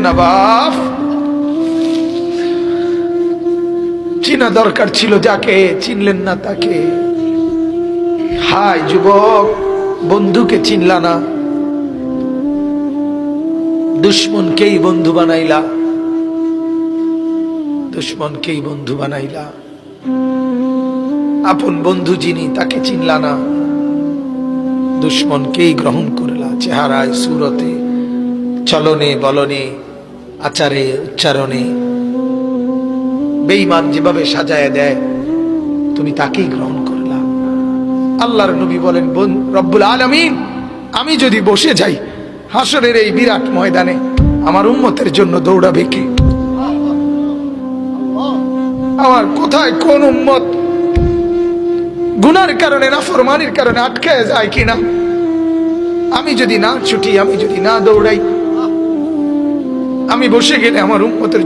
নবাব চিনা দরকার ছিল যাকে, চিনলেন না তাকে। হায় যুবক, বন্ধুকে চিনলা না, দুশ্মনকেই বন্ধু বানাইলা, দুশ্মনকেই বন্ধু বানাইলা। আপন বন্ধু যিনি তাকে চিনলা না, দুশ্মনকেই গ্রহণ করলা। চেহারায়, সুরতে, চলনে বলনে, আচারে উচ্চারণে বেঈমান যেভাবে সাজায় দেয়, তুমি তাকেই গ্রহণ করলা। আল্লাহর নবী বলেন, রব্বুল আলামিন আমি যদি বসে যাই হাসরের এই বিরাট ময়দানে, আমার উম্মতের জন্য দৌড়াবে কে? আমার কোথায় কোন উম্মত গুনার কারণে, নাফরমানির কারণে আটকায় যায় কিনা? আমি যদি না ছুটি, আমি যদি না দৌড়াই, আমি বসে গেলে আমার উম্মতের